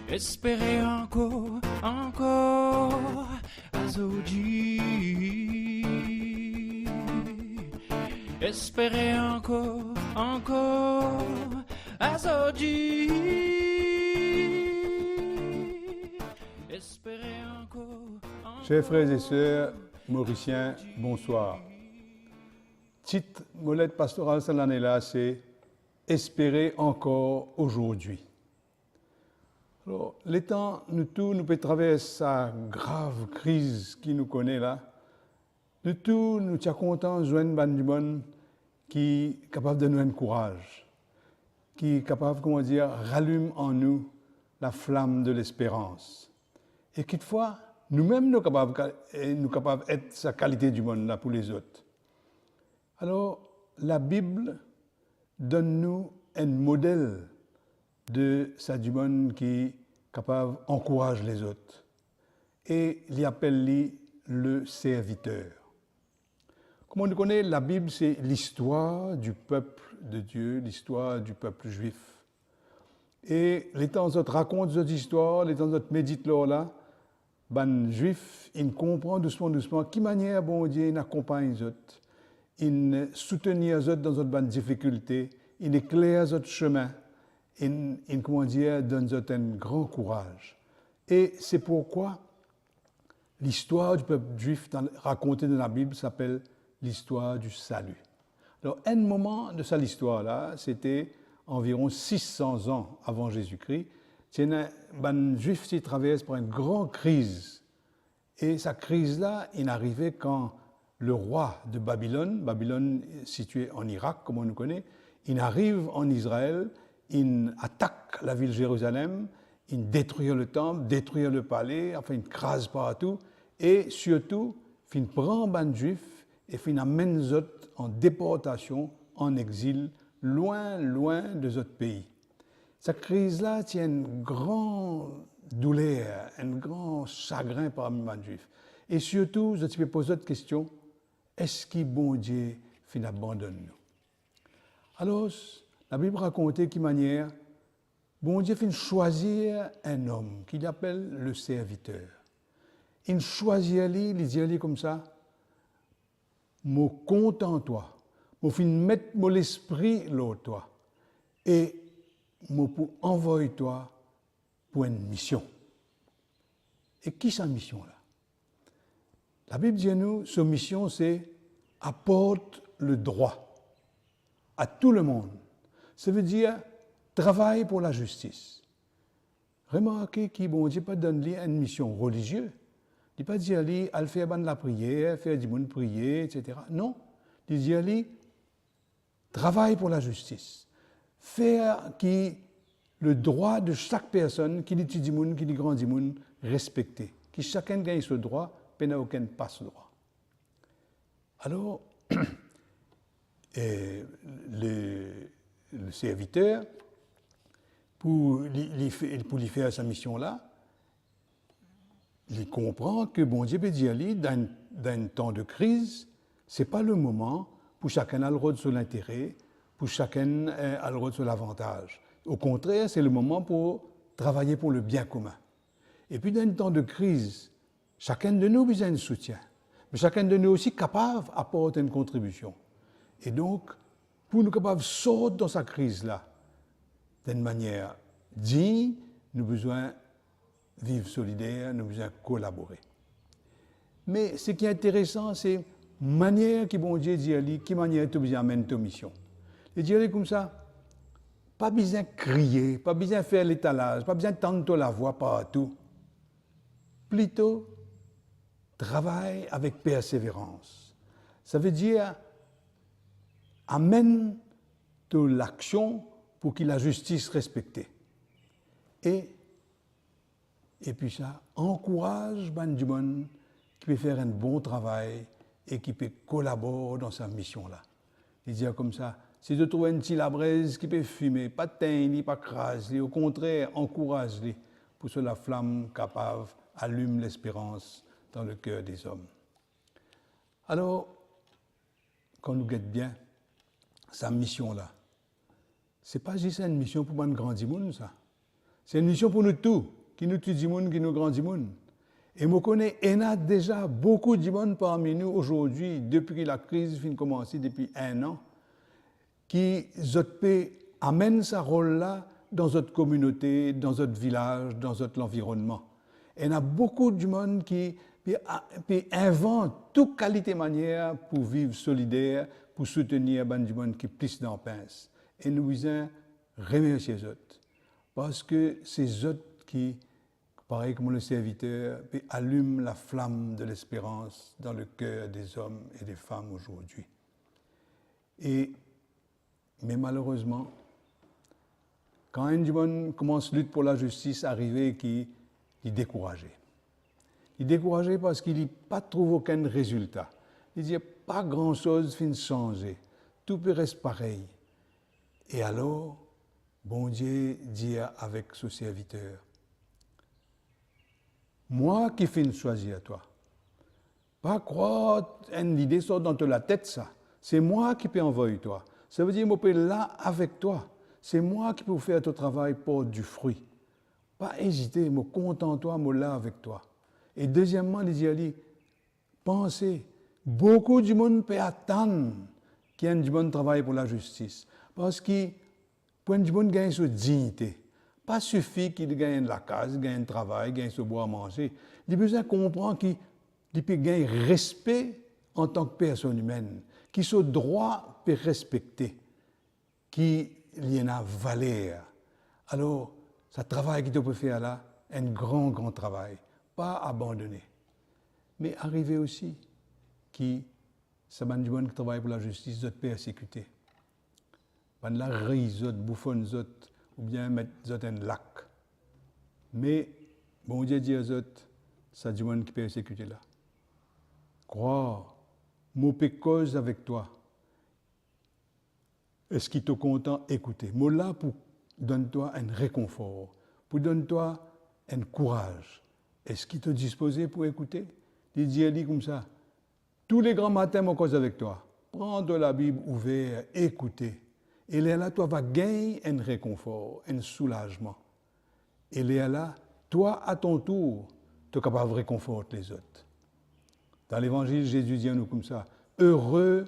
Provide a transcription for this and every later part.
Espérez encore, encore, Azodi. Espérez encore, encore, Azodi. Espérez encore, encore. Chers frères et sœurs mauriciens, bonsoir. Titre molette pastorale cette année-là, c'est Espérer encore aujourd'hui. Alors, les temps, nous tous, nous pouvons traverser sa grave crise qui nous connaît là. Nous tous, nous sommes contents de joindre un du monde qui est capable de nous donner courage, qui est capable, comment dire, rallume en nous la flamme de l'espérance. Et quelquefois, nous-mêmes, nous sommes capables d'être sa qualité du monde là pour les autres. Alors, la Bible donne-nous un modèle de ça du monde qui est capable d'encourager les autres. Et il appelle le serviteur. Comme on le connaît, la Bible, c'est l'histoire du peuple de Dieu, l'histoire du peuple juif. Et les temps où on raconte cette histoire, les temps où on médite là, les juifs, ils comprennent doucement, qui manière bon Dieu accompagne les autres, ils soutiennent les autres dans une difficulté, ils éclairent notre chemin. Comment dire, donne un grand courage. Et c'est pourquoi l'histoire du peuple juif racontée dans la Bible s'appelle l'histoire du salut. Alors, un moment de cette histoire-là, c'était environ 600 ans avant Jésus-Christ. Les Juifs qui traversent par une grande crise. Et cette crise-là, il arrivait quand le roi de Babylone situé en Irak, comme on le connaît, il arrive en Israël. Il attaque la ville de Jérusalem, il détruit le temple, détruit le palais, enfin il crase partout, et surtout, il prend les Juifs et il amène les autres en déportation, en exil, loin de notre pays. Cette crise-là tient une grande douleur, un grand chagrin parmi les Juifs. Et surtout, je te pose cette question, est-ce que bon Dieu abandonne nous? Alors, la Bible raconte de quelle manière bon Dieu fait choisir un homme qu'il appelle le serviteur. Il choisit lui, il dit comme ça, me contente-toi, me fin mettre mon esprit l'autre toi, et me pour envoyer toi pour une mission. Et qui sa mission là? La Bible dit à nous, sa mission c'est apporte le droit à tout le monde. Ça veut dire travail pour la justice. Remarquez qu'il bon Dieu pas donne une mission religieuse. Il pas dire lui à faire de la prière, faire du monde prier, etc. Non, il dit lui travail pour la justice. Faire qui le droit de chaque personne qui dit du monde, qui dit grand du monde, respecté. Qui chacun gagne ce droit, peine aucun pas ce droit. Alors, le serviteur, pour lui faire sa mission-là, il comprend que bon Dieu peut dire, dans un temps de crise, ce n'est pas le moment pour chacun à le droit sur l'intérêt, pour chacun à le droit sur l'avantage. Au contraire, c'est le moment pour travailler pour le bien commun. Et puis, dans un temps de crise, chacun de nous a besoin de soutien. Mais chacun de nous aussi capable d'apporter une contribution. Et donc, pour nous capables de sortir dans cette crise-là, d'une manière digne, nous avons besoin de vivre solidaire, nous avons besoin de collaborer. Mais ce qui est intéressant, c'est la manière que bon Dieu dit à lui, quelle manière tu besoin d'amener ta mission. Il dit comme ça, pas besoin de crier, pas besoin de faire l'étalage, pas besoin de tendre la voix partout. Plutôt, travaille avec persévérance. Ça veut dire, amène de l'action pour que la justice respectée. Et puis ça encourage du monde qui peut faire un bon travail et qui peut collaborer dans sa mission-là. Il dit comme ça, si tu trouves un petit labraise qui peut fumer, pas teindre, pas craser, au contraire, encourage-les pour que la flamme capable allume l'espérance dans le cœur des hommes. Alors, quand nous guette bien, sa mission-là, ce n'est pas juste une mission pour un grand monde, ça. C'est une mission pour nous tous. qui nous tue du monde, qui nous grandit du monde. Et je connais, il y a déjà beaucoup de monde parmi nous aujourd'hui, depuis que la crise a commencé, depuis 1 an, qui amène ce rôle-là dans notre communauté, dans notre village, dans notre environnement. Et il y a beaucoup de monde qui invente toute qualité de manière pour vivre solidaire, pour soutenir les gens qui plus dans pince. Et nous voulons remercier les autres. Parce que c'est eux qui, pareil comme le serviteur, allument la flamme de l'espérance dans le cœur des hommes et des femmes aujourd'hui. Mais malheureusement, quand un homme commence à lutter pour la justice, arrivé qu'il est découragé. Il est découragé parce qu'il n'a pas trouvé aucun résultat. Il dit pas grand-chose qui changer. Tout peut rester pareil. Et alors, bon Dieu dit avec ce serviteur, moi qui fais choisir toi. Pas croire une idée sort dans la tête ça. C'est moi qui peux envoyer toi. Ça veut dire que je peux être là avec toi. C'est moi qui peux faire ton travail pour du fruit. Pas hésiter, me contente-toi, me là avec toi. Et deuxièmement, il dit, pensez, beaucoup du monde peut attendre qu'il y ait du bon travail pour la justice. Parce que pour du monde gagne sa dignité. Pas suffit qu'il gagne la case, gagne le travail, gagne ce bois à manger. Il a besoin de comprendre qu'il peut gagner respect en tant que personne humaine, qu'il ce droit peut respecter, qu'il y en a valeur. Alors, ce travail qu'il peut faire là, un grand, grand travail. Pas abandonné. Mais arriver aussi que ce monde qui travaille pour la justice doit être persécuté. Pas de la rire, bouffonne, ou bien mettre un lac. Mais, bon Dieu dit aux autres, c'est du monde qui est persécuté là. Croire, mon cause avec toi. Est-ce qu'il te content écouter? Moi là pour donner-toi un réconfort, pour donner-toi un courage. Est-ce qu'il te disposé pour écouter? Il dit comme ça. Tous les grands matins, mon cause avec toi. Prends de la Bible ouverte, écoutez. Et là, toi vas gagner un réconfort, un soulagement. Et là, toi, à ton tour, tu es capable de réconforter les autres. Dans l'Évangile, Jésus dit à nous comme ça, heureux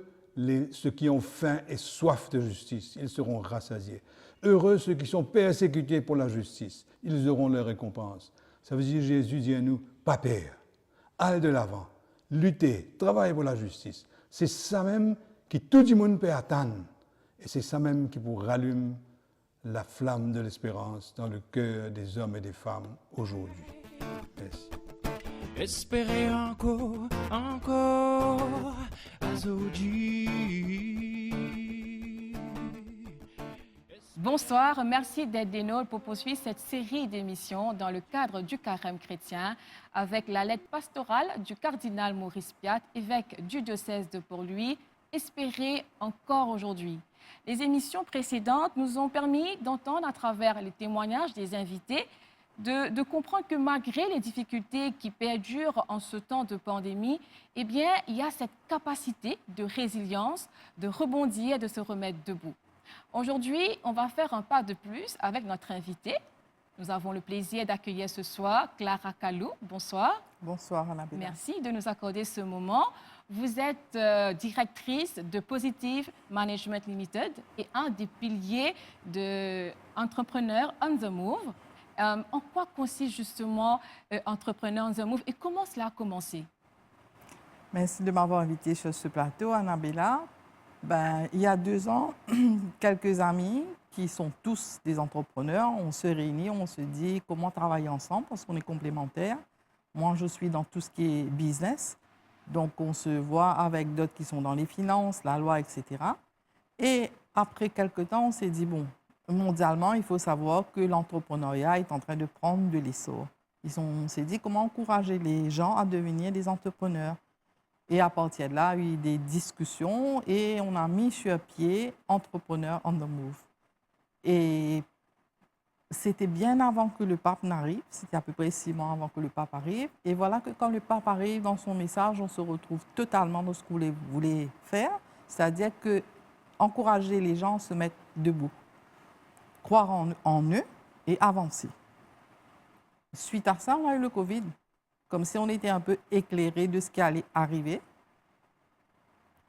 ceux qui ont faim et soif de justice, ils seront rassasiés. Heureux ceux qui sont persécutés pour la justice, ils auront leur récompense. Ça veut dire Jésus dit à nous, pas peur, allez de l'avant, luttez, travaillez pour la justice. C'est ça même que tout le monde peut attendre. Et c'est ça même qui vous rallume la flamme de l'espérance dans le cœur des hommes et des femmes aujourd'hui. Merci. Espérer encore, Azodi. Bonsoir, merci d'être des nôtres pour poursuivre cette série d'émissions dans le cadre du Carême chrétien avec la lettre pastorale du cardinal Maurice Piat, évêque du diocèse de Port-Louis, Espérer encore aujourd'hui. Les émissions précédentes nous ont permis d'entendre à travers les témoignages des invités de comprendre que malgré les difficultés qui perdurent en ce temps de pandémie, eh bien, il y a cette capacité de résilience, de rebondir, de se remettre debout. Aujourd'hui, on va faire un pas de plus avec notre invité. Nous avons le plaisir d'accueillir ce soir Clara Kalou. Bonsoir. Bonsoir, Annabella. Merci de nous accorder ce moment. Vous êtes directrice de Positive Management Limited et un des piliers de Entrepreneur on the Move. En quoi consiste justement Entrepreneur on the Move et comment cela a commencé? Merci de m'avoir invité sur ce plateau, Annabella. Il y a 2 ans, quelques amis qui sont tous des entrepreneurs, on se réunit, on se dit comment travailler ensemble parce qu'on est complémentaires. Moi, je suis dans tout ce qui est business, donc on se voit avec d'autres qui sont dans les finances, la loi, etc. Et après quelques temps, on s'est dit, bon, mondialement, il faut savoir que l'entrepreneuriat est en train de prendre de l'essor. On s'est dit comment encourager les gens à devenir des entrepreneurs. Et à partir de là, il y a eu des discussions et on a mis sur pied Entrepreneur on the Move. Et c'était bien avant que le pape n'arrive, c'était à peu près 6 mois avant que le pape arrive. Et voilà que quand le pape arrive dans son message, on se retrouve totalement dans ce qu'il voulait faire, c'est-à-dire que encourager les gens à se mettre debout, croire en eux et avancer. Suite à ça, on a eu le Covid, comme si on était un peu éclairé de ce qui allait arriver.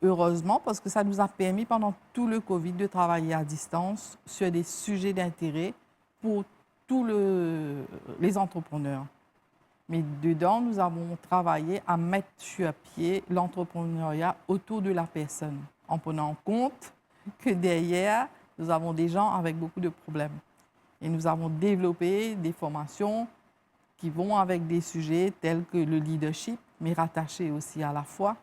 Heureusement, parce que ça nous a permis pendant tout le Covid de travailler à distance sur des sujets d'intérêt pour tous les entrepreneurs. Mais dedans, nous avons travaillé à mettre sur pied l'entrepreneuriat autour de la personne, en prenant en compte que derrière, nous avons des gens avec beaucoup de problèmes. Et nous avons développé des formations qui vont avec des sujets tels que le leadership, mais rattachés aussi à la foi,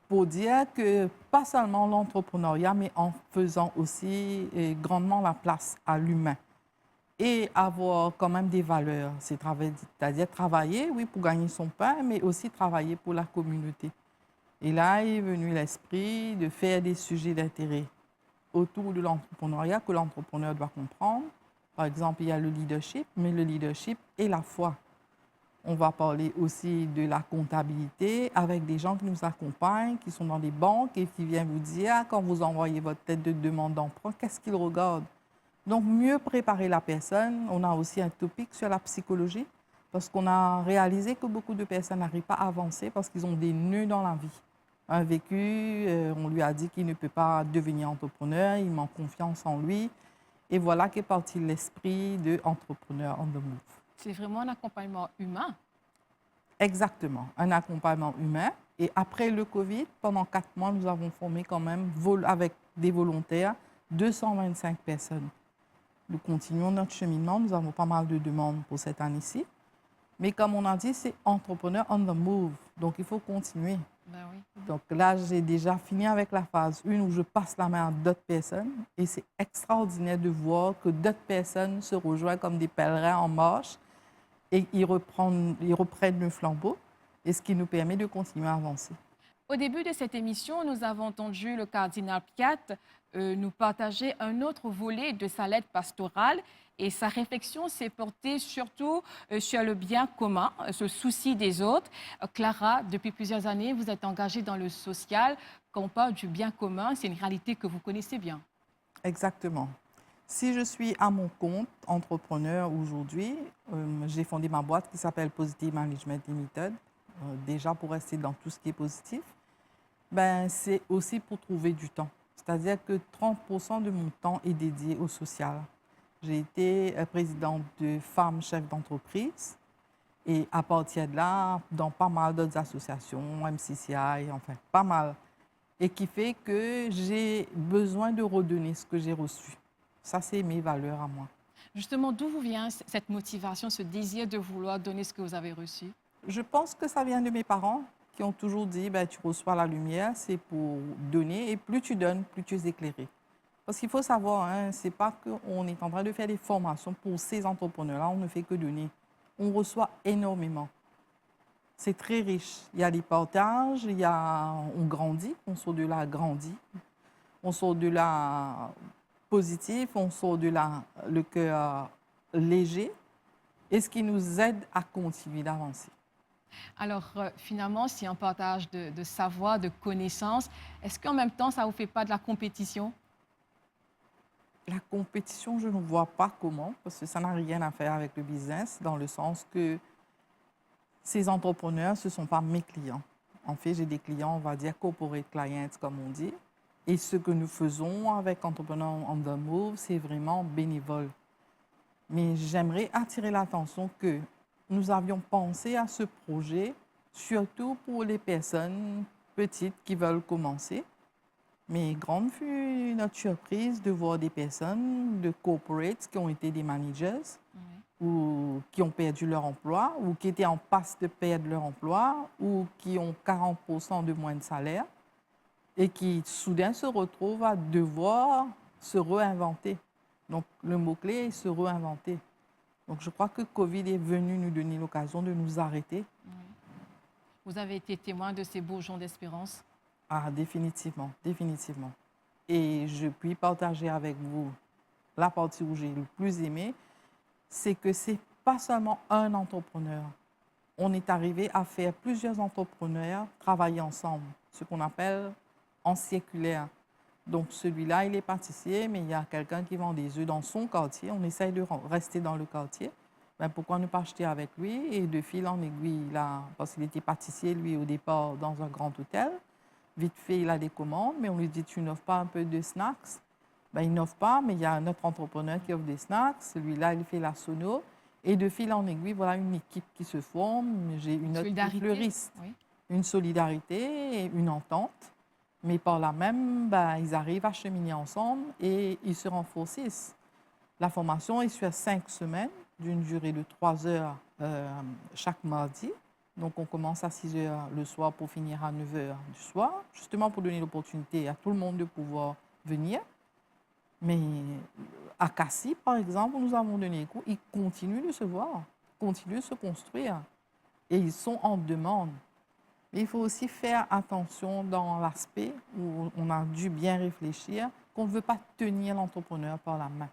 pour dire que pas seulement l'entrepreneuriat, mais en faisant aussi grandement la place à l'humain. Et avoir quand même des valeurs, c'est-à-dire travailler, oui, pour gagner son pain, mais aussi travailler pour la communauté. Et là est venu l'esprit de faire des sujets d'intérêt autour de l'entrepreneuriat que l'entrepreneur doit comprendre. Par exemple, il y a le leadership, mais le leadership et la foi. On va parler aussi de la comptabilité avec des gens qui nous accompagnent, qui sont dans des banques et qui viennent vous dire, quand vous envoyez votre tête de demande d'emprunt, qu'est-ce qu'ils regardent? Donc, mieux préparer la personne. On a aussi un topic sur la psychologie parce qu'on a réalisé que beaucoup de personnes n'arrivent pas à avancer parce qu'ils ont des nœuds dans la vie. Un vécu, on lui a dit qu'il ne peut pas devenir entrepreneur, il manque confiance en lui. Et voilà qu'est parti l'esprit de Entrepreneur on the Move. C'est vraiment un accompagnement humain. Exactement, un accompagnement humain. Et après le Covid, pendant 4 mois, nous avons formé quand même, avec des volontaires, 225 personnes. Nous continuons notre cheminement. Nous avons pas mal de demandes pour cette année-ci. Mais comme on a dit, c'est Entrepreneur on the Move. Donc, il faut continuer. Ben oui. Donc là, j'ai déjà fini avec la phase 1 où je passe la main à d'autres personnes. Et c'est extraordinaire de voir que d'autres personnes se rejoignent comme des pèlerins en marche et ils reprennent le flambeau. Et ce qui nous permet de continuer à avancer. Au début de cette émission, nous avons entendu le cardinal Piat nous partager un autre volet de sa lettre pastorale et sa réflexion s'est portée surtout sur le bien commun, ce souci des autres. Clara, depuis plusieurs années, vous êtes engagée dans le social. Quand on parle du bien commun, c'est une réalité que vous connaissez bien. Exactement. Si je suis à mon compte entrepreneur aujourd'hui, j'ai fondé ma boîte qui s'appelle Positive Management Limited, déjà pour rester dans tout ce qui est positif. Ben, c'est aussi pour trouver du temps. C'est-à-dire que 30% de mon temps est dédié au social. J'ai été présidente de femmes chefs d'entreprise et à partir de là, dans pas mal d'autres associations, MCCI, enfin pas mal. Et qui fait que j'ai besoin de redonner ce que j'ai reçu. Ça, c'est mes valeurs à moi. Justement, d'où vous vient cette motivation, ce désir de vouloir donner ce que vous avez reçu? Je pense que ça vient de mes parents qui ont toujours dit ben, tu reçois la lumière, c'est pour donner, et plus tu donnes, plus tu es éclairé. Parce qu'il faut savoir, hein, ce n'est pas qu'on est en train de faire des formations pour ces entrepreneurs-là, on ne fait que donner. On reçoit énormément. C'est très riche. Il y a des partages, on grandit, on sort de là grandi, on sort de là positif, on sort de là le cœur léger, et ce qui nous aide à continuer d'avancer. Alors, finalement, c'est un partage de savoir, de connaissances. Est-ce qu'en même temps, ça ne vous fait pas de la compétition? La compétition, je ne vois pas comment, parce que ça n'a rien à faire avec le business, dans le sens que ces entrepreneurs, ce ne sont pas mes clients. En fait, j'ai des clients, on va dire corporate clients, comme on dit. Et ce que nous faisons avec Entrepreneur on the Move, c'est vraiment bénévole. Mais j'aimerais attirer l'attention que nous avions pensé à ce projet, surtout pour les personnes petites qui veulent commencer. Mais grande fut notre surprise de voir des personnes de corporates qui ont été des managers ou qui ont perdu leur emploi ou qui étaient en passe de perdre leur emploi ou qui ont 40% de moins de salaire et qui soudain se retrouvent à devoir se réinventer. Donc le mot-clé est se réinventer. Donc, je crois que Covid est venu nous donner l'occasion de nous arrêter. Vous avez été témoin de ces beaux jours d'espérance? Ah, définitivement, définitivement. Et je puis partager avec vous la partie où j'ai le plus aimé, c'est que ce n'est pas seulement un entrepreneur. On est arrivé à faire plusieurs entrepreneurs travailler ensemble, ce qu'on appelle en circulaire. Donc, celui-là, il est pâtissier, mais il y a quelqu'un qui vend des œufs dans son quartier. On essaye de rester dans le quartier. Ben, pourquoi ne pas acheter avec lui? Et de fil en aiguille, parce qu'il était pâtissier, lui, au départ, dans un grand hôtel. Vite fait, il a des commandes, mais on lui dit, tu n'offres pas un peu de snacks? Ben, il n'offre pas, mais il y a un autre entrepreneur qui offre des snacks. Celui-là, il fait la sono. Et de fil en aiguille, voilà une équipe qui se forme. J'ai une autre qui fleuriste. Oui. Une solidarité, une entente. Mais par là même, ben, ils arrivent à cheminer ensemble et ils se renforcent. La formation est sur 5 semaines, d'une durée de 3 heures chaque mardi. Donc, on commence à 6 heures le soir pour finir à 9 heures du soir, justement pour donner l'opportunité à tout le monde de pouvoir venir. Mais à Cassis, par exemple, nous avons donné les cours, ils continuent de se voir, continuent de se construire. Et ils sont en demande. Mais il faut aussi faire attention dans l'aspect où on a dû bien réfléchir qu'on ne veut pas tenir l'entrepreneur par la main.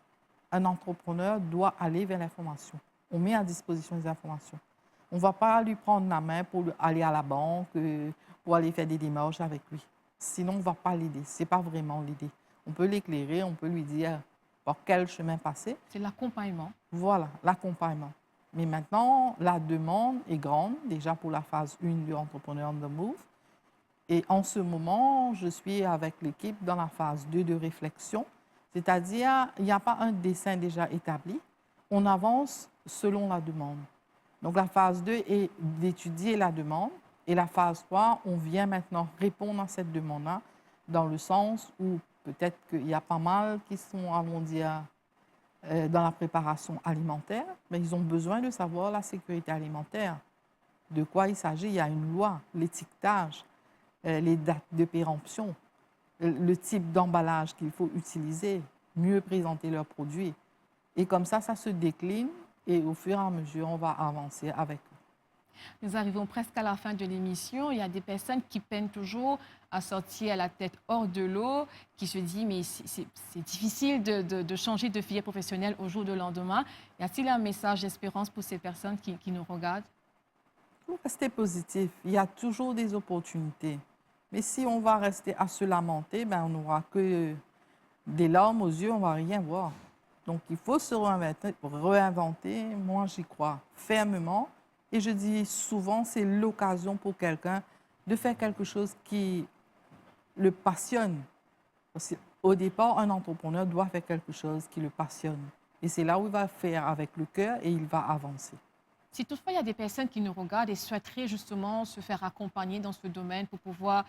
Un entrepreneur doit aller vers l'information. On met à disposition les informations. On ne va pas lui prendre la main pour aller à la banque, pour aller faire des démarches avec lui. Sinon, on ne va pas l'aider. Ce n'est pas vraiment l'aider. On peut l'éclairer, on peut lui dire par quel chemin passer. C'est l'accompagnement. Voilà, l'accompagnement. Mais maintenant, la demande est grande, déjà pour la phase 1 du Entrepreneur on the Move. Et en ce moment, je suis avec l'équipe dans la phase 2 de réflexion. C'est-à-dire, il n'y a pas un dessin déjà établi. On avance selon la demande. Donc, la phase 2 est d'étudier la demande. Et la phase 3, on vient maintenant répondre à cette demande-là dans le sens où peut-être qu'il y a pas mal qui sont, allons dire, dans la préparation alimentaire, mais ils ont besoin de savoir la sécurité alimentaire. De quoi il s'agit? Il y a une loi, l'étiquetage, les dates de péremption, le type d'emballage qu'il faut utiliser, mieux présenter leurs produits. Et comme ça se décline et au fur et à mesure, on va avancer avec eux. Nous arrivons presque à la fin de l'émission. Il y a des personnes qui peinent toujours à sortir la tête hors de l'eau, qui se disent mais c'est difficile de changer de filière professionnelle au jour de lendemain. Y a-t-il un message d'espérance pour ces personnes qui nous regardent? Il faut rester positif. Il y a toujours des opportunités. Mais si on va rester à se lamenter, ben on n'aura que des larmes aux yeux, on ne va rien voir. Donc il faut se réinventer. Moi, j'y crois fermement. Et je dis souvent, c'est l'occasion pour quelqu'un de faire quelque chose qui le passionne. Parce qu'au départ, un entrepreneur doit faire quelque chose qui le passionne. Et c'est là où il va faire avec le cœur et il va avancer. Si toutefois il y a des personnes qui nous regardent et souhaiteraient justement se faire accompagner dans ce domaine pour pouvoir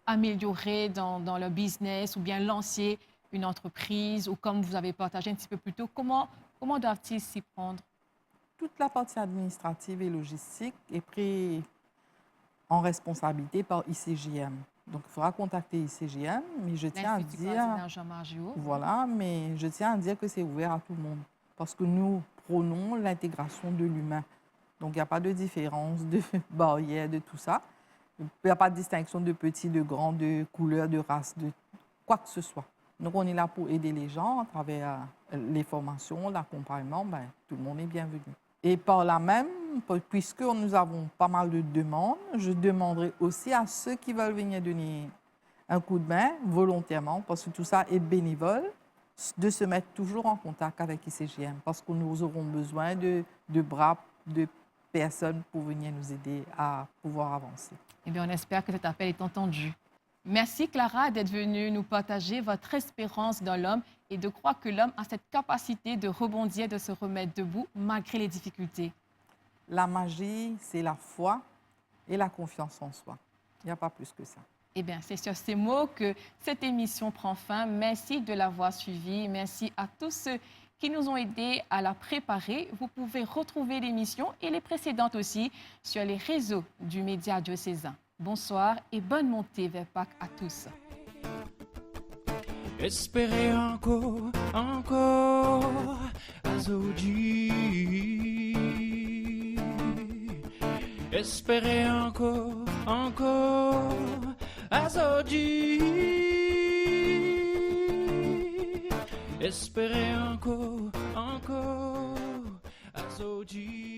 améliorer dans leur business ou bien lancer une entreprise ou comme vous avez partagé un petit peu plus tôt, comment doivent-ils s'y prendre? Toute la partie administrative et logistique est prise en responsabilité par ICJM. Donc, il faudra contacter ICJM, mais je tiens à dire... Voilà, mais je tiens à dire que c'est ouvert à tout le monde parce que nous prônons l'intégration de l'humain. Donc, il n'y a pas de différence, de barrière, de tout ça. Il n'y a pas de distinction de petit, de grand, de couleur, de race, de quoi que ce soit. Donc, on est là pour aider les gens à travers les formations, l'accompagnement. Ben, tout le monde est bienvenu. Et par là même, puisque nous avons pas mal de demandes, je demanderai aussi à ceux qui veulent venir donner un coup de main volontairement, parce que tout ça est bénévole, de se mettre toujours en contact avec ICJM, parce que nous aurons besoin de bras, de personnes pour venir nous aider à pouvoir avancer. Eh bien, on espère que cet appel est entendu. Merci Clara d'être venue nous partager votre espérance dans l'homme et de croire que l'homme a cette capacité de rebondir, de se remettre debout malgré les difficultés. La magie, c'est la foi et la confiance en soi. Il n'y a pas plus que ça. Eh bien, c'est sur ces mots que cette émission prend fin. Merci de l'avoir suivie. Merci à tous ceux qui nous ont aidés à la préparer. Vous pouvez retrouver l'émission et les précédentes aussi sur les réseaux du Média diocésain. Bonsoir et bonne montée vers Pâques à tous. Espérez encore, Azodi. Espérez encore, Azodi. Espérez encore, Azodi.